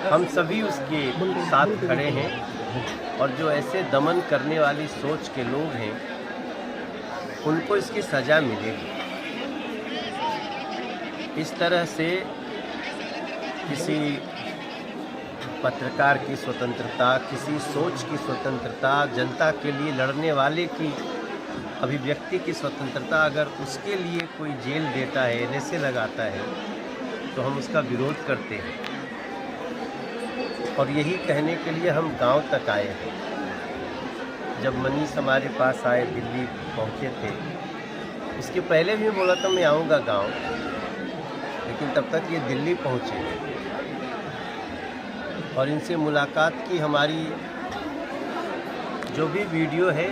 हम सभी उसके साथ खड़े हैं और जो ऐसे दमन करने वाली सोच के लोग हैं उनको इसकी सज़ा मिलेगी। इस तरह से किसी पत्रकार की स्वतंत्रता, किसी सोच की स्वतंत्रता, जनता के लिए लड़ने वाले की अभिव्यक्ति की स्वतंत्रता अगर उसके लिए कोई जेल देता है, एनएसए लगाता है, तो हम उसका विरोध करते हैं। और यही कहने के लिए हम गांव तक आए हैं। जब मनीष हमारे पास आए, दिल्ली पहुंचे थे, इसके पहले भी बोला था मैं आऊँगा गांव, लेकिन तब तक ये दिल्ली पहुंचे और इनसे मुलाकात की। हमारी जो भी वीडियो है,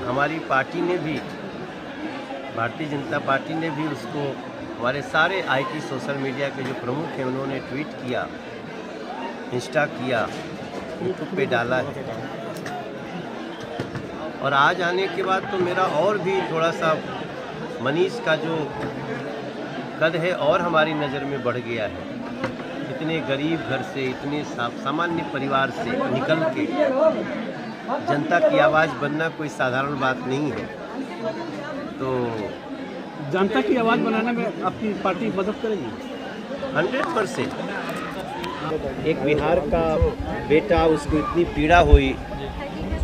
हमारी पार्टी ने भी, भारतीय जनता पार्टी ने भी उसको, हमारे सारे आईटी सोशल मीडिया के जो प्रमुख हैं उन्होंने ट्वीट किया, इंस्टा किया, यूट्यूब पे डाला है। और आज आने के बाद तो मेरा और भी थोड़ा सा मनीष का जो कद है और हमारी नज़र में बढ़ गया है। इतने गरीब घर से, इतने सामान्य परिवार से निकल के जनता की आवाज़ बनना कोई साधारण बात नहीं है। तो जनता की आवाज़ बनाने में आपकी पार्टी मदद करेगी 100%। एक बिहार का बेटा, उसको इतनी पीड़ा हुई,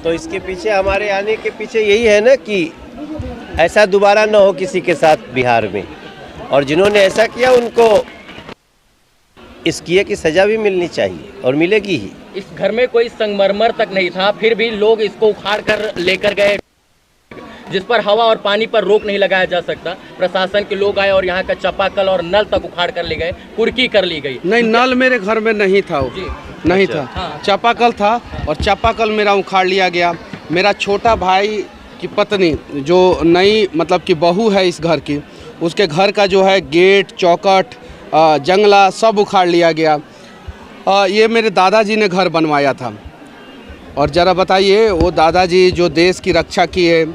तो इसके पीछे, हमारे आने के पीछे यही है ना कि ऐसा दोबारा ना हो किसी के साथ बिहार में। और जिन्होंने ऐसा किया उनको इस किए की सज़ा भी मिलनी चाहिए और मिलेगी ही। इस घर में कोई संगमरमर तक नहीं था, फिर भी लोग इसको उखाड़ कर लेकर गए, जिस पर हवा और पानी पर रोक नहीं लगाया जा सकता। प्रशासन के लोग आए और यहाँ का चापाकल और नल तक उखाड़ कर ले गए, कुर्की कर ली गई। नहीं, नल मेरे घर में नहीं था, वो नहीं था। हाँ। चापाकल था और चापाकल मेरा उखाड़ लिया गया। मेरा छोटा भाई की पत्नी जो नई मतलब कि बहू है इस घर की, उसके घर का जो है गेट, चौखट, जंगला सब उखाड़ लिया गया। ये मेरे दादाजी ने घर बनवाया था। और ज़रा बताइए, वो दादाजी जो देश की रक्षा किए,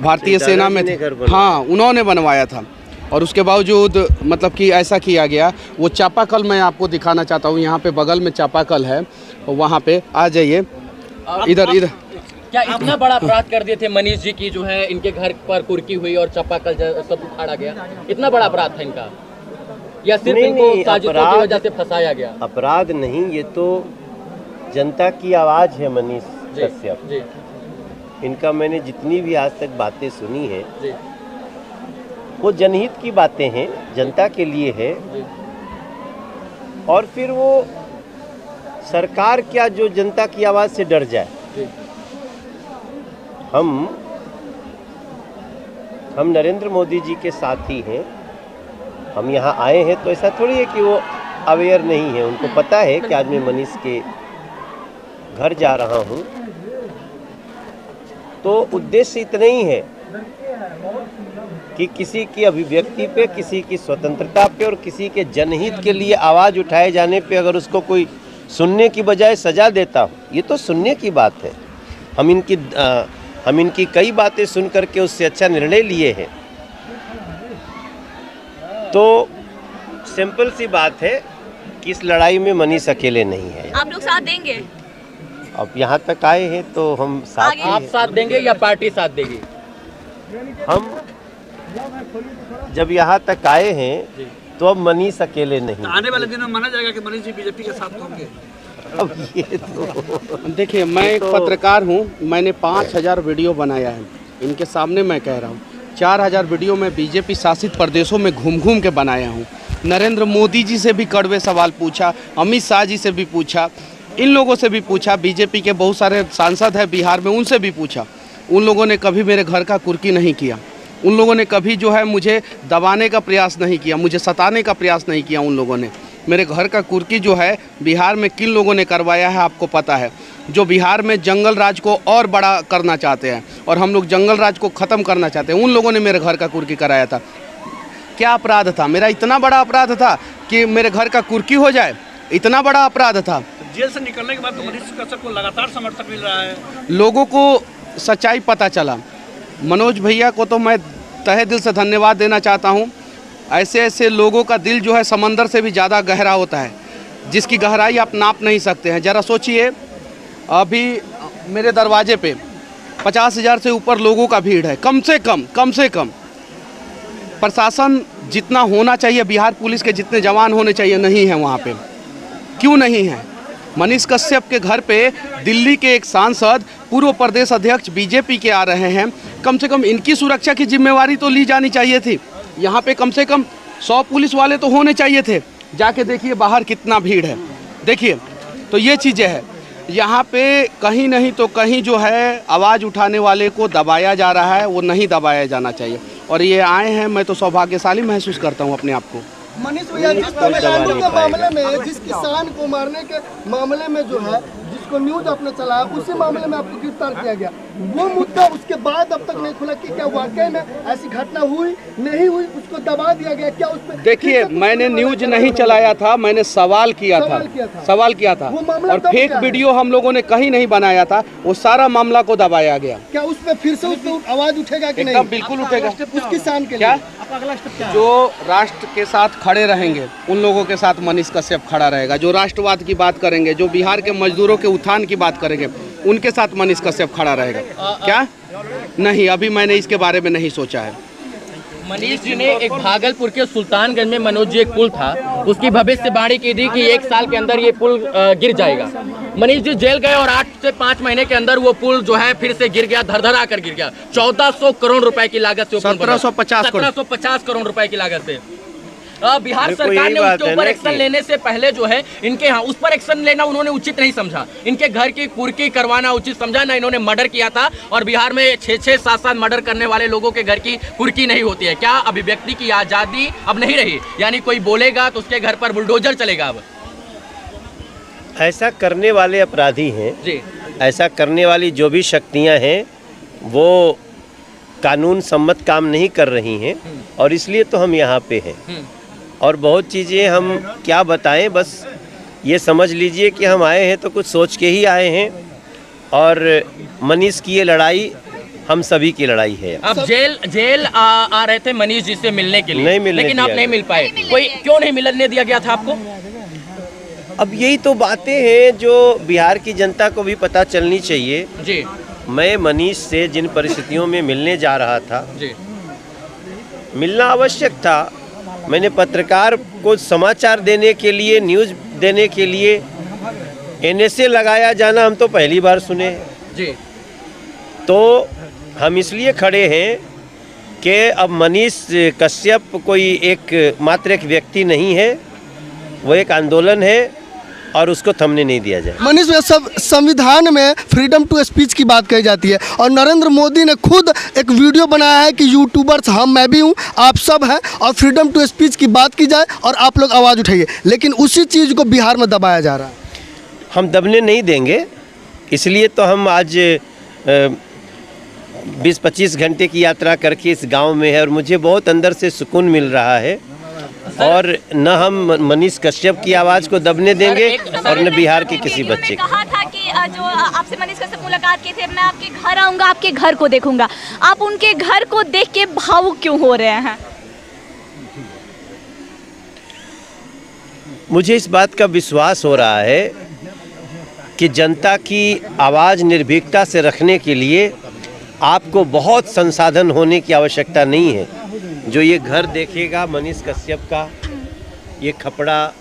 भारतीय सेना में थे, हाँ, उन्होंने बनवाया था। और उसके बावजूद मतलब कि ऐसा किया गया। वो चापाकल मैं आपको दिखाना चाहता हूँ, यहाँ पे बगल में चापाकल है, वहाँ पे आ जाइए, इधर। क्या इतना बड़ा अपराध कर दिए थे मनीष जी की, जो है इनके घर पर कुर्की हुई और चापाकल सब उखाड़ा गया? इतना बड़ा अपराध था इनका, या सिर्फ इनको साजिशों की वजह से फंसाया गया? अपराध नहीं, ये तो जनता की आवाज़ है। मनीष कश्यप, इनका मैंने जितनी भी आज तक बातें सुनी है, वो जनहित की बातें हैं, जनता के लिए है। और फिर वो सरकार क्या जो जनता की आवाज़ से डर जाए। हम नरेंद्र मोदी जी के साथी हैं। हम यहाँ आए हैं तो ऐसा थोड़ी है कि वो अवेयर नहीं है, उनको पता है कि आज मैं मनीष के घर जा रहा हूँ। तो उद्देश्य इतना ही है कि किसी की अभिव्यक्ति पे, किसी की स्वतंत्रता पे और किसी के जनहित के लिए आवाज़ उठाए जाने पे अगर उसको कोई सुनने की बजाय सज़ा देता हो, ये तो सुनने की बात है। हम इनकी कई बातें सुन करके उससे अच्छा निर्णय लिए हैं। तो सिंपल सी बात है कि इस लड़ाई में मनीष अकेले नहीं है। आप लोग साथ देंगे? अब यहाँ तक आए हैं तो हम साथ। आप साथ देंगे या पार्टी साथ देगी? हम जब यहाँ तक आए हैं तो अब मनीष अकेले नहीं। आने वाले दिनों में माना जाएगा कि मनीष जी बीजेपी के साथ होंगे। अब ये तो देखिए, मैं एक पत्रकार हूँ, मैंने 5000 वीडियो बनाया है। इनके सामने मैं कह रहा हूँ, 4000 वीडियो में बीजेपी शासित प्रदेशों में घूम के बनाया हूँ। नरेंद्र मोदी जी से भी कड़वे सवाल पूछा, अमित शाह जी से भी पूछा, इन लोगों से भी पूछा, बीजेपी के बहुत सारे सांसद हैं बिहार में, उनसे भी पूछा। उन लोगों ने कभी मेरे घर का कुर्की नहीं किया। उन लोगों ने कभी जो है मुझे दबाने का प्रयास नहीं किया, मुझे सताने का प्रयास नहीं किया। उन लोगों ने मेरे घर का कुर्की जो है बिहार में किन लोगों ने करवाया है आपको पता है, जो बिहार में जंगल राज को और बड़ा करना चाहते हैं और हम लोग जंगल राज को ख़त्म करना चाहते हैं। उन लोगों ने मेरे घर का कुर्की कराया था। क्या अपराध था मेरा? इतना बड़ा अपराध था कि मेरे घर का कुर्की हो जाए? इतना बड़ा अपराध था। जेल से निकलने के बाद तो मनीष कश्यप को लगातार समर्थन मिल रहा है। लोगों को सच्चाई पता चला। मनोज भैया को तो मैं तहे दिल से धन्यवाद देना चाहता हूँ। ऐसे ऐसे लोगों का दिल जो है समंदर से भी ज़्यादा गहरा होता है। जिसकी गहराई आप नाप नहीं सकते हैं। ज़रा सोचिए, अभी मेरे दरवाजे पे 50,000 से ऊपर लोगों का भीड़ है, कम से कम। प्रशासन जितना होना चाहिए, बिहार पुलिस के जितने जवान होने चाहिए, नहीं है वहाँ पे। क्यों नहीं है? मनीष कश्यप के घर पे दिल्ली के एक सांसद, पूर्व प्रदेश अध्यक्ष बीजेपी के आ रहे हैं। कम से कम इनकी सुरक्षा की जिम्मेवारी तो ली जानी चाहिए थी। यहाँ पे कम से कम 100 पुलिस वाले तो होने चाहिए थे। जाके देखिए बाहर कितना भीड़ है, देखिए। तो ये चीज़ें हैं यहाँ पे, कहीं नहीं तो कहीं जो है आवाज़ उठाने वाले को दबाया जा रहा है, वो नहीं दबाया जाना चाहिए। और ये आए हैं, मैं तो सौभाग्यशाली महसूस करता हूँ अपने आप को। मनीष भैया, जिस तमिलनाडु के मामले में, जिस किसान को मारने के मामले में जो है, जिसको न्यूज आपने चलाया, उसी मामले में आपको गिरफ्तार किया गया, वो मुद्दा उसके बाद अब तक नहीं खुला कि क्या वाकई में ऐसी घटना हुई नहीं हुई, उसको दबा दिया गया क्या? उस पर देखिए, मैंने न्यूज नहीं चलाया था, मैंने सवाल किया था और फेक वीडियो हम लोगों ने कहीं नहीं बनाया था। वो सारा मामला को दबाया गया। क्या उस पर फिर से उस पर आवाज उठेगा कि नहीं? एकदम बिल्कुल उठेगा। उस किसान के क्या लिए जो राष्ट्र के साथ खड़े रहेंगे, उन लोगों के साथ मनीष कश्यप खड़ा रहेगा। जो राष्ट्रवाद की बात करेंगे, जो बिहार के मजदूरों के उत्थान की बात करेंगे, उनके साथ मनीष कश्यप खड़ा रहेगा। क्या नहीं, अभी मैंने इसके बारे में नहीं सोचा है। मनीष जी ने एक भागलपुर के सुल्तानगंज में मनोज जी एक पुल था, उसकी भविष्यवाणी की थी कि 1 साल के अंदर ये पुल गिर जाएगा। मनीष जी जेल गए और 8 से 5 महीने के अंदर वो पुल जो है फिर से गिर गया, धड़धड़ा कर गिर गया। 1400 करोड़ रुपए की लागत से 1750 करोड़ रुपए की लागत से। बिहार सरकार ने उसके ऊपर एक्शन लेने से पहले जो है, इनके यहाँ उस पर एक्शन लेना उन्होंने उचित नहीं समझा। इनके घर की कुर्की करवाना उचित समझा ना। इन्होंने मर्डर किया था और बिहार में 6-6, 7-7 मर्डर करने वाले लोगों के घर की कुर्की नहीं होती है। क्या अभिव्यक्ति की आज़ादी अब नहीं रही? यानी कोई बोलेगा तो उसके घर पर बुलडोजर चलेगा अब? ऐसा करने वाले अपराधी हैं जी, ऐसा करने वाली जो भी शक्तियां हैं, वो कानून सम्मत काम नहीं कर रही हैं, और इसलिए तो हम यहाँ पे हैं। और बहुत चीज़ें हम क्या बताएं, बस ये समझ लीजिए कि हम आए हैं तो कुछ सोच के ही आए हैं। और मनीष की ये लड़ाई हम सभी की लड़ाई है। आप जेल आ रहे थे मनीष जी से मिलने के लिए, नहीं मिलने लेकिन आप नहीं मिल पाए। कोई क्यों नहीं मिलने दिया गया था आपको? अब यही तो बातें हैं जो बिहार की जनता को भी पता चलनी चाहिए। जी, मैं मनीष से जिन परिस्थितियों में मिलने जा रहा था, जी, मिलना आवश्यक था। मैंने पत्रकार को समाचार देने के लिए, न्यूज़ देने के लिए NSA लगाया जाना हम तो पहली बार सुने हैं। जी, तो हम इसलिए खड़े हैं कि अब मनीष कश्यप कोई मात्र एक व्यक्ति नहीं है, वो एक आंदोलन है और उसको थमने नहीं दिया जाए। मनीष भैया, सब संविधान में फ्रीडम टू स्पीच की बात कही जाती है और नरेंद्र मोदी ने खुद एक वीडियो बनाया है कि यूट्यूबर्स मैं भी हूँ, आप सब हैं, और फ्रीडम टू स्पीच की बात की जाए और आप लोग आवाज़ उठाइए। लेकिन उसी चीज़ को बिहार में दबाया जा रहा है। हम दबने नहीं देंगे, इसलिए तो हम आज 20-25 घंटे की यात्रा करके इस गांव में है और मुझे बहुत अंदर से सुकून मिल रहा है। और न हम मनीष कश्यप की आवाज़ को दबने देंगे और न बिहार के किसी बच्चे को। कहा था कि जो आपसे मनीष कश्यप मुलाकात की थे, मैं आपके घर आऊंगा, आपके घर को देखूंगा। आप उनके घर को देख के भावुक क्यों हो रहे हैं? मुझे इस बात का विश्वास हो रहा है कि जनता की आवाज़ निर्भीकता से रखने के लिए आपको बहुत संसाधन होने की आवश्यकता नहीं है। जो ये घर देखेगा मनीष कश्यप का, ये खपड़ा,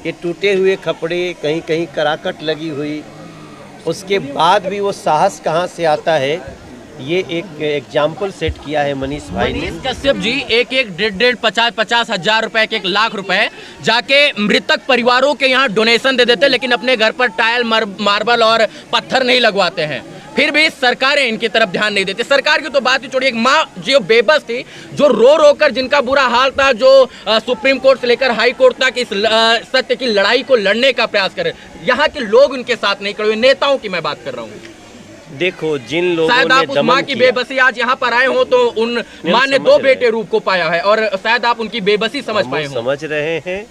ये टूटे हुए खपड़े, कहीं कहीं कराकट लगी हुई, उसके बाद भी वो साहस कहाँ से आता है, ये एक एग्जाम्पल सेट किया है मनीष भाई ने। मनीष कश्यप जी 1-1, 1.5, 50 हजार रुपए के 1 लाख रुपए जाके मृतक परिवारों के यहाँ डोनेशन दे देते, लेकिन अपने घर पर टाइल, मार्बल और पत्थर नहीं लगवाते हैं। फिर भी सरकारें इनकी तरफ ध्यान नहीं देती। सरकार की तो बात ही छोड़िए, एक माँ जो बेबस थी, जो रो रो कर, जिनका बुरा हाल था, जो सुप्रीम कोर्ट से लेकर हाई कोर्ट तक इस सत्य की लड़ाई को लड़ने का प्रयास करे, यहाँ के लोग उनके साथ नहीं खड़े हुए। नेताओं की मैं बात कर रहा हूँ। देखो, जिन लोगों शायद आप उस माँ की बेबसी आज यहाँ पर आए हो तो उन माँ ने 2 बेटे रूप को पाया है और शायद आप उनकी बेबसी समझ पाए हो। समझ रहे हैं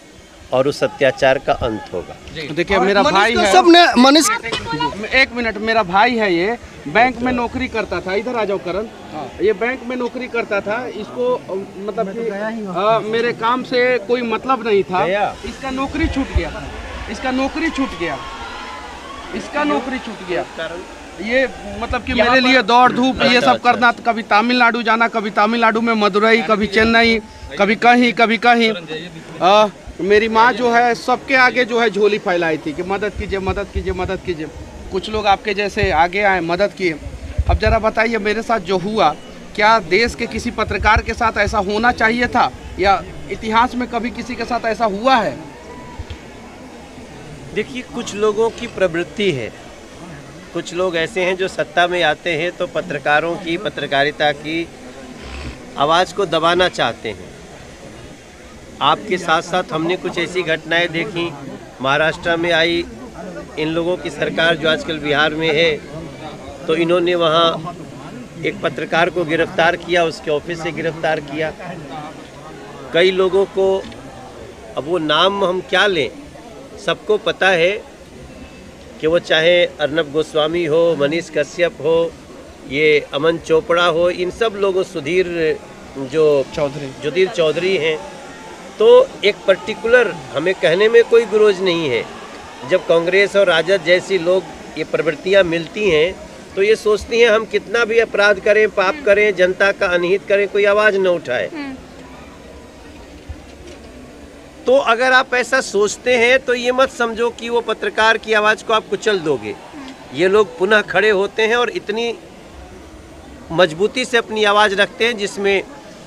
और उस अत्याचार का अंत होगा। देखिए, मेरा भाई है, सबने मनीष, 1 मिनट, मेरा भाई है, ये बैंक में नौकरी करता था। इधर आ जाओ करण। ये बैंक में नौकरी करता था। इसको मतलब कि मेरे काम से कोई मतलब नहीं था। इसका नौकरी छूट गया। इसका नौकरी छूट गया, इसका नौकरी छूट गया। ये मतलब कि यहाँ मेरे पर- लिए दौड़ धूप ये अच्छा, सब करना, कभी तमिलनाडु जाना, कभी तमिलनाडु में मदुरई, कभी चेन्नई, कभी कहीं। मेरी माँ जो है सबके आगे जो है झोली फैलाई थी कि मदद कीजिए, मदद कीजिए, मदद कीजिए। कुछ लोग आपके जैसे आगे आए, मदद किए। अब ज़रा बताइए मेरे साथ जो हुआ, क्या देश के किसी पत्रकार के साथ ऐसा होना चाहिए था, या इतिहास में कभी किसी के साथ ऐसा हुआ है? देखिए, कुछ लोगों की प्रवृत्ति है, कुछ लोग ऐसे हैं जो सत्ता में आते हैं तो पत्रकारों की, पत्रकारिता की आवाज़ को दबाना चाहते हैं। आपके साथ साथ हमने कुछ ऐसी घटनाएं देखी, महाराष्ट्र में आई इन लोगों की सरकार जो आजकल बिहार में है, तो इन्होंने वहाँ एक पत्रकार को गिरफ्तार किया, उसके ऑफिस से गिरफ्तार किया। कई लोगों को, अब वो नाम हम क्या लें, सबको पता है कि वो चाहे अर्नब गोस्वामी हो, मनीष कश्यप हो, ये अमन चोपड़ा हो, इन सब लोगों, सुधीर चौधरी हैं, तो एक पर्टिकुलर, हमें कहने में कोई गुरोज नहीं है। जब कांग्रेस और राजद जैसी लोग ये प्रवृत्तियां मिलती हैं तो ये सोचती हैं हम कितना भी अपराध करें, पाप करें, जनता का अनहित करें, कोई आवाज़ न उठाए। तो अगर आप ऐसा सोचते हैं तो ये मत समझो कि वो पत्रकार की आवाज़ को आप कुचल दोगे। ये लोग पुनः खड़े होते हैं और इतनी मजबूती से अपनी आवाज़ रखते हैं जिसमें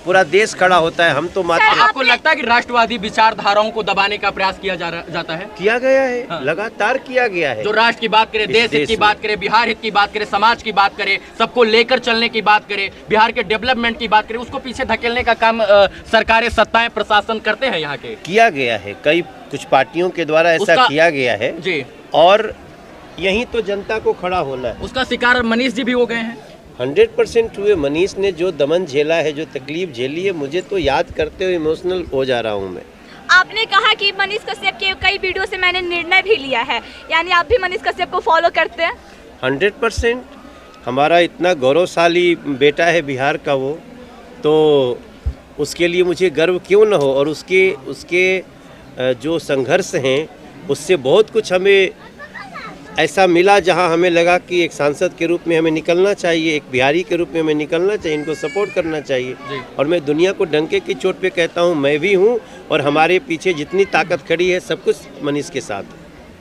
पूरा देश खड़ा होता है। हम तो मात्र आपको लगता है कि राष्ट्रवादी विचारधाराओं को दबाने का प्रयास किया जाता है? किया गया है, हाँ। लगातार किया गया है। जो राष्ट्र की बात करे, देश हित की में। बात करे, बिहार हित की बात करे, समाज की बात करे, सबको लेकर चलने की बात करे, बिहार के डेवलपमेंट की बात करे, उसको पीछे धकेलने का काम सरकारें, सत्ताएं, प्रशासन करते हैं यहाँ के। किया गया है, कुछ पार्टियों के द्वारा ऐसा उसका- किया गया है जी, और यही तो जनता को खड़ा होना है। उसका शिकार मनीष जी भी हो गए हैं। 100% हुए। मनीष ने जो दमन झेला है, जो तकलीफ झेली है, मुझे तो याद करते हुए इमोशनल हो जा रहा हूँ मैं। आपने कहा कि मनीष कश्यप के कई वीडियो से मैंने निर्णय भी लिया है, यानी आप भी मनीष कश्यप को फॉलो करते हैं? 100%। हमारा इतना गौरवशाली बेटा है बिहार का वो, तो उसके लिए मुझे गर्व क्यों न हो। और उसके जो संघर्ष हैं उससे बहुत कुछ हमें ऐसा मिला जहां हमें लगा कि एक सांसद के रूप में हमें निकलना चाहिए, एक बिहारी के रूप में हमें निकलना चाहिए, इनको सपोर्ट करना चाहिए। और मैं दुनिया को डंके की चोट पे कहता हूं, मैं भी हूं और हमारे पीछे जितनी ताकत खड़ी है सब कुछ मनीष के साथ है।